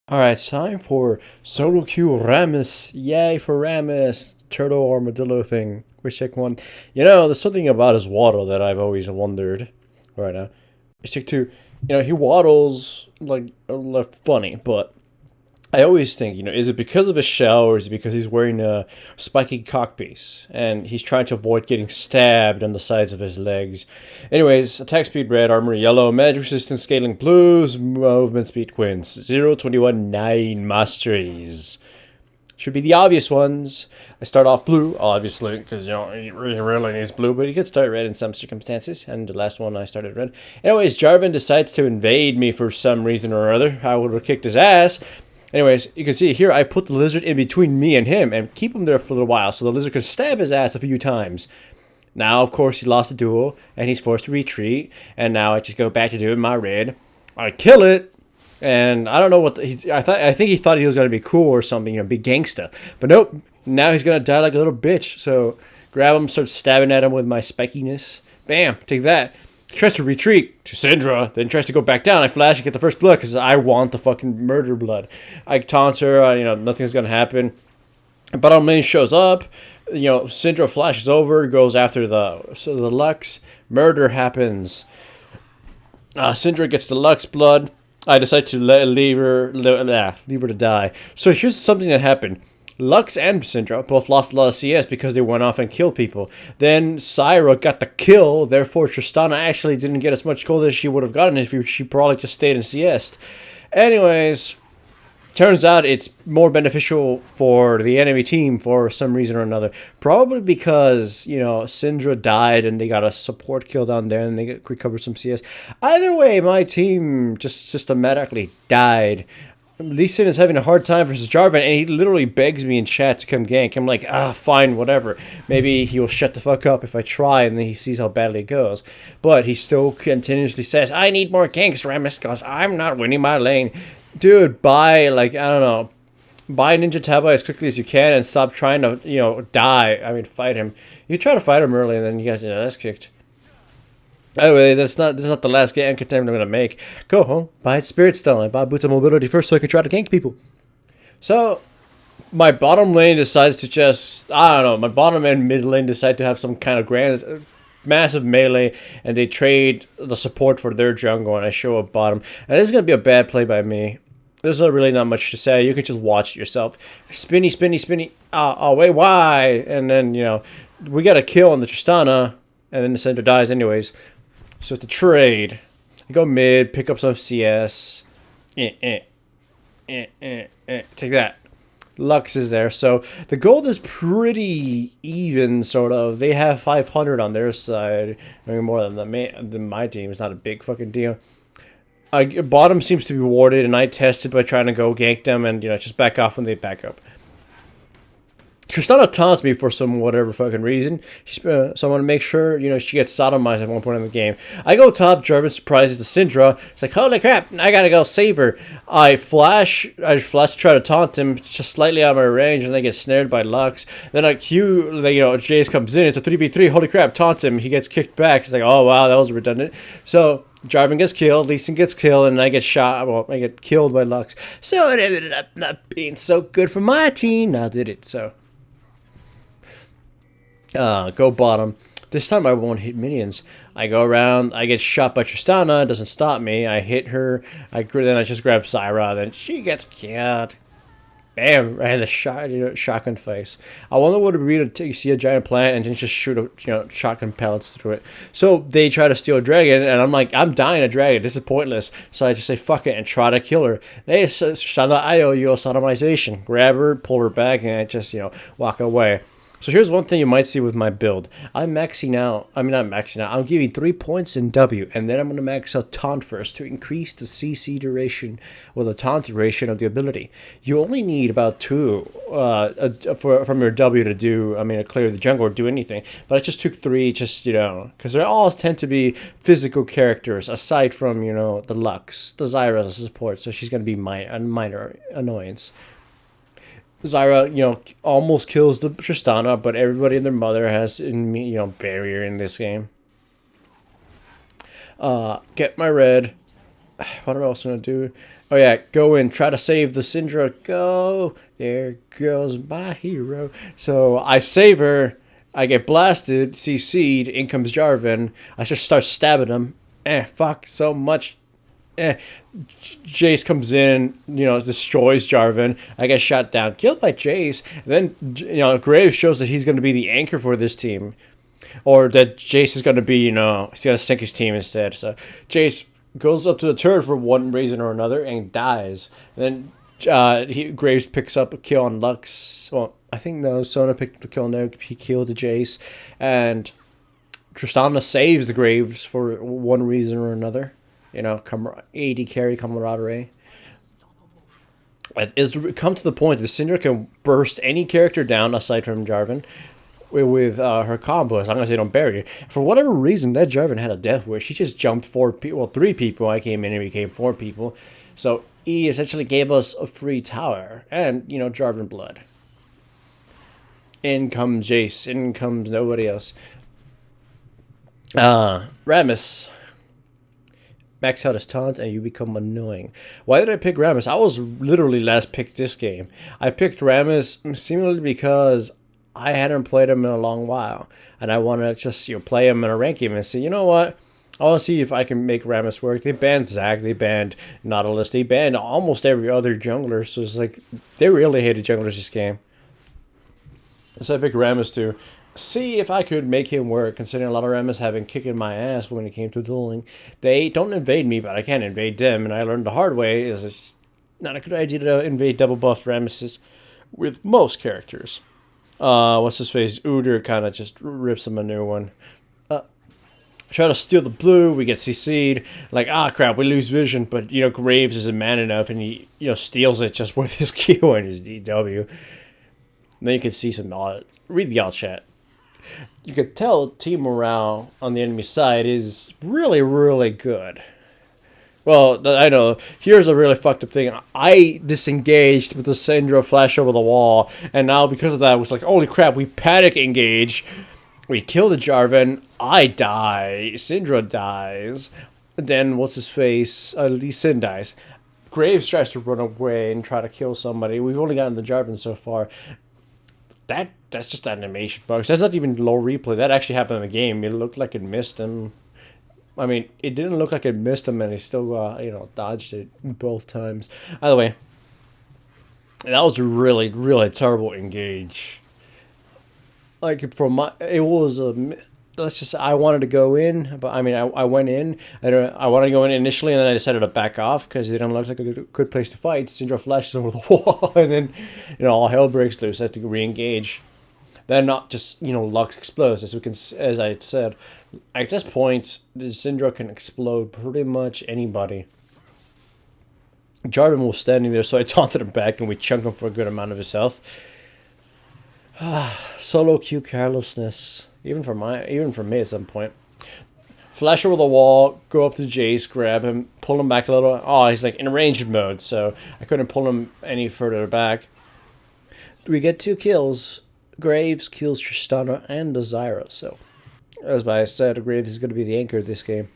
Alright, it's time for solo queue Rammus. Yay for Rammus. Turtle armadillo thing. Wish I one. There's something about his waddle that I've always wondered. Right now. It's like to, he waddles like funny, but I always think, is it because of his shell or is it because he's wearing a spiky cockpiece and he's trying to avoid getting stabbed on the sides of his legs? Anyways, attack speed red, armor yellow, magic resistance scaling blues, movement speed quints, 0, 21, 9 masteries. Should be the obvious ones. I start off blue, obviously, because, he really needs blue, but he could start red in some circumstances, and the last one I started red. Anyways, Jarvan decides to invade me for some reason or other. I would have kicked his ass. Anyways, you can see here I put the lizard in between me and him and keep him there for a little while so the lizard can stab his ass a few times. Now, of course, he lost a duel and he's forced to retreat. And now I just go back to doing my red. I kill it. And I don't know what I think he thought he was gonna be cool or something, be gangsta. But nope. Now he's gonna die like a little bitch. So grab him, start stabbing at him with my spikiness. Bam! Take that. Tries to retreat to Syndra, then tries to go back down. I flash and get the first blood because I want the fucking murder blood. I taunt her, nothing's gonna happen. Bottom lane shows up, Syndra flashes over, goes after the Lux. Murder happens. Syndra gets the Lux blood. I decide to leave her to die. So here's something that happened. Lux and Syndra both lost a lot of CS because they went off and killed people. Then Syra got the kill, therefore Tristana actually didn't get as much gold as she would have gotten if she probably just stayed in CS. Anyways, turns out it's more beneficial for the enemy team for some reason or another. Probably because, Syndra died and they got a support kill down there and they recovered some CS. Either way, my team just systematically died. Lee Sin is having a hard time versus Jarvan, and he literally begs me in chat to come gank. I'm like, fine, whatever. Maybe he will shut the fuck up if I try, and then he sees how badly it goes. But he still continuously says, I need more ganks, Rammus, because I'm not winning my lane. Dude, buy, buy Ninja Taba as quickly as you can and stop trying to, fight him. You try to fight him early, and then you guys get ass kicked. Anyway, this is not the last gank attempt I'm gonna make. Go home, buy Spirit Stone. I bought Boots of Mobility first so I could try to gank people. So, my bottom lane decides to just, my bottom and mid lane decide to have some kind of massive melee, and they trade the support for their jungle, and I show up bottom. And this is gonna be a bad play by me. There's really not much to say. You can just watch it yourself. Spinny, spinny, spinny. Oh, wait, why? And then, we got a kill on the Tristana, and then the center dies anyways. So it's a trade. I go mid, pick up some CS. Take that. Lux is there. So the gold is pretty even, sort of. They have 500 on their side. More than my team. It's not a big fucking deal. Bottom seems to be warded, and I tested by trying to go gank them and, just back off when they back up. Tristana taunts me for some whatever fucking reason. So I want to make sure, she gets sodomized at one point in the game. I go top, Jarvan surprises the Syndra. It's like, holy crap, I gotta go save her. I flash to try to taunt him, just slightly out of my range, and I get snared by Lux. Then Jace comes in, it's a 3v3, holy crap, taunts him, he gets kicked back. It's like, oh wow, that was redundant. So, Jarvan gets killed, Lee Sin gets killed, and I get I get killed by Lux. So it ended up not being so good for my team, now did it, so. Go bottom. This time I won't hit minions. I go around, I get shot by Tristana, it doesn't stop me. I hit her, then I just grab Syra, then she gets killed. Bam! Right in the shotgun face. I wonder what it would be to see a giant plant and then just shoot shotgun pellets through it. So they try to steal a dragon, and I'm like, I'm dying a dragon. This is pointless. So I just say fuck it and try to kill her. They shut the IOU sodomization. Grab her, pull her back, and I just walk away. So here's one thing you might see with my build. I'm maxing out, not maxing out, I'm giving 3 points in W, and then I'm going to max out Taunt first to increase the CC duration, or the Taunt duration of the ability. You only need about 2 from your W to to clear the jungle or do anything, but I just took 3 because they all tend to be physical characters, aside from, the Lux, the Zyra as a support, so she's going to be a minor annoyance. Zyra, almost kills the Tristana, but everybody and their mother has, barrier in this game. Get my red. What am I also going to do? Oh yeah, go and try to save the Syndra. Go, there goes my hero. So I save her. I get blasted, CC'd. In comes Jarvan. I just start stabbing him. Fuck so much. Jace comes in, destroys Jarvan. I get shot down, killed by Jace. And then, Graves shows that he's going to be the anchor for this team. Or that Jace is going to be, he's going to sink his team instead. So Jace goes up to the turret for one reason or another and dies. And then Graves picks up a kill on Lux. Well, I think no, Sona picked up the kill on there. He killed the Jace. And Tristana saves the Graves for one reason or another. AD carry camaraderie. It's come to the point that Syndra can burst any character down aside from Jarvan with her combos. I'm gonna say don't bury it. For whatever reason, that Jarvan had a death wish. She just jumped 3 people. I came in and became 4 people. So he essentially gave us a free tower and Jarvan blood. In comes Jace. In comes nobody else. Rammus. Max out his taunt and you become annoying. Why did I pick Rammus? I was literally last picked this game. I picked Rammus seemingly because I hadn't played him in a long while. And I want to just play him in a rank game and see, you know what? I want to see if I can make Rammus work. They banned Zac, they banned Nautilus, they banned almost every other jungler. So it's like, they really hated junglers this game. So I picked Rammus to see if I could make him work, considering a lot of Rammus have been kicking my ass when it came to dueling. They don't invade me, but I can't invade them, and I learned the hard way is it's not a good idea to invade double buff Rammuses with most characters. What's his face? Udyr kind of just rips him a new one. Try to steal the blue, we get CC'd. Like, crap, we lose vision, but, Graves isn't man enough, and he, steals it just with his Q and his DW. And then you can see some, read the alt chat. You could tell team morale on the enemy side is really, really good. Well, I know. Here's a really fucked up thing. I disengaged with the Syndra flash over the wall, and now because of that, it was like, holy crap, we panic engage. We kill the Jarvan. I die. Syndra dies. Then, what's his face? Lee Sin dies. Graves tries to run away and try to kill somebody. We've only gotten the Jarvan so far. That's just animation bugs. That's not even low replay. That actually happened in the game. It looked like it missed him. I mean, it didn't look like it missed him, and he still, dodged it both times. Either way, that was a really, really terrible engage. Like, it was let's just say I wanted to go in, but I went in. I wanted to go in initially, and then I decided to back off because it didn't look like a good place to fight. Syndra flashes over the wall, and then all hell breaks loose. I had to re-engage. Then not just Lux explodes, as I said. At this point, the Syndra can explode pretty much anybody. Jarvan was standing there, so I taunted him back, and we chunked him for a good amount of his health. Solo Q carelessness. Even for me at some point. Flash over the wall, go up to Jace, grab him, pull him back a little. Oh, he's like in ranged mode, so I couldn't pull him any further back. We get 2 kills. Graves kills Tristana and Desira, so as I said, Graves is going to be the anchor of this game.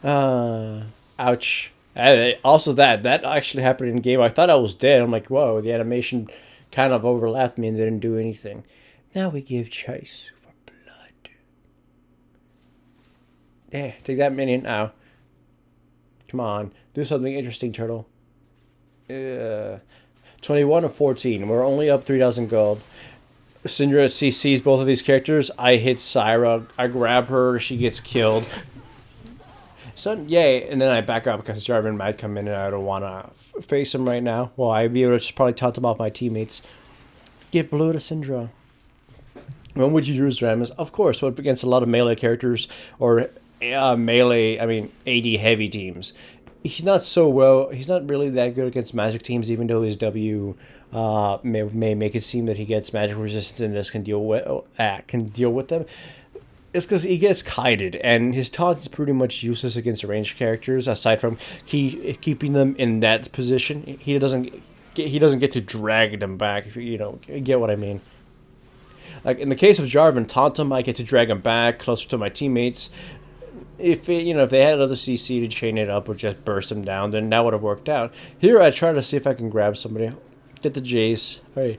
Ouch. Also that actually happened in game. I thought I was dead. I'm like, whoa, the animation kind of overlapped me and didn't do anything. Now we give chase for blood. Yeah, take that minion now. Come on, do something interesting, turtle. 21 of 14. We're only up 3,000 gold. Syndra CCs both of these characters. I hit Syra. I grab her. She gets killed. So, yay. And then I back up because Jarvan might come in and I don't want to face him right now. Well, I'd be able to just probably taunt him off my teammates. Give blue to Syndra. When would you use Rammus? Of course, so against a lot of melee characters or AD heavy teams. He's not really that good against magic teams, even though his W may make it seem that he gets magic resistance and this can deal with them. It's because he gets kited, and his taunt is pretty much useless against ranged characters, aside from keeping them in that position. He doesn't get to drag them back, if you get what I mean. Like, in the case of Jarvan, taunt him, I get to drag him back, closer to my teammates. if they had other CC to chain it up or just burst them down, then that would have worked out. Here I try to see if I can grab somebody. Get the Jace. Hey.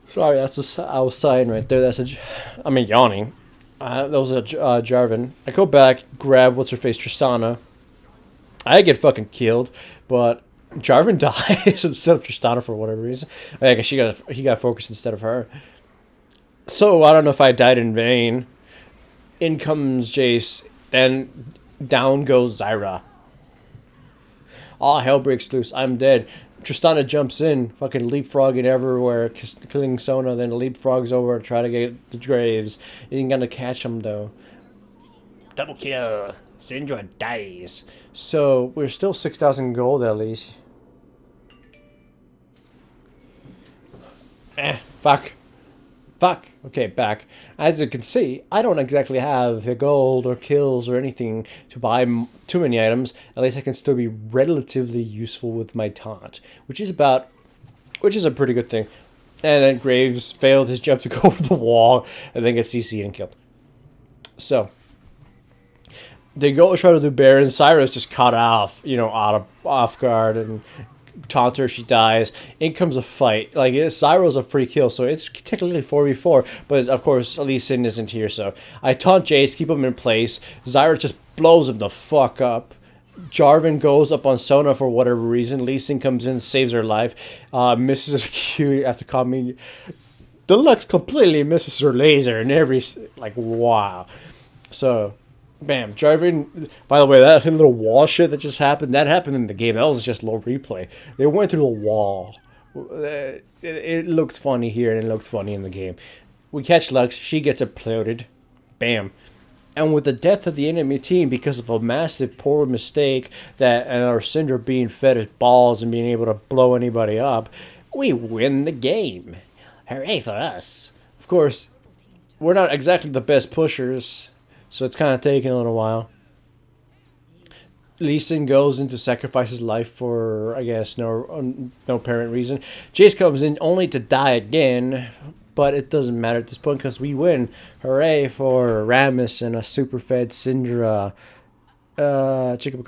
Sorry, that's I was sighing right there. I mean yawning. That was a Jarvan. I go back, grab what's her face Tristana. I get fucking killed, but Jarvan dies instead of Tristana for whatever reason. I guess he got focused instead of her. So I don't know if I died in vain. In comes Jace, then down goes Zyra. All hell breaks loose. I'm dead. Tristana jumps in, fucking leapfrogging everywhere, killing Sona, then leapfrogs over to try to get the Graves. He ain't gonna catch him though. Double kill. Syndra dies. So we're still 6,000 gold at least. Fuck. Fuck. Okay, back. As you can see, I don't exactly have the gold or kills or anything to buy too many items. At least I can still be relatively useful with my taunt, which is a pretty good thing. And then Graves failed his jump to go over the wall and then gets CC'd and killed. So they go try to do Baron. Syra's just caught off, off guard and taunt her, she dies. In comes a fight. Like, Cyro's a free kill, so it's technically 4v4, but of course, Lee Sin isn't here, so I taunt Jace, keep him in place. Zyra just blows him the fuck up. Jarvan goes up on Sona for whatever reason. Lee Sin comes in, saves her life, misses a Q after coming. Deluxe completely misses her laser and wow. So, bam, Jarvan. By the way, that little wall shit that just happened, that happened in the game. That was just low replay. They went through a wall. It looked funny here and it looked funny in the game. We catch Lux. She gets imploded. Bam. And with the death of the enemy team because of a massive poor mistake and our Syndra being fed his balls and being able to blow anybody up, we win the game. Hooray for us. Of course, we're not exactly the best pushers, so it's kind of taking a little while. Lee Sin goes in to sacrifice his life for, I guess, no apparent reason. Jace comes in only to die again, but it doesn't matter at this point because we win. Hooray for Rammus and a super fed Syndra. Chicken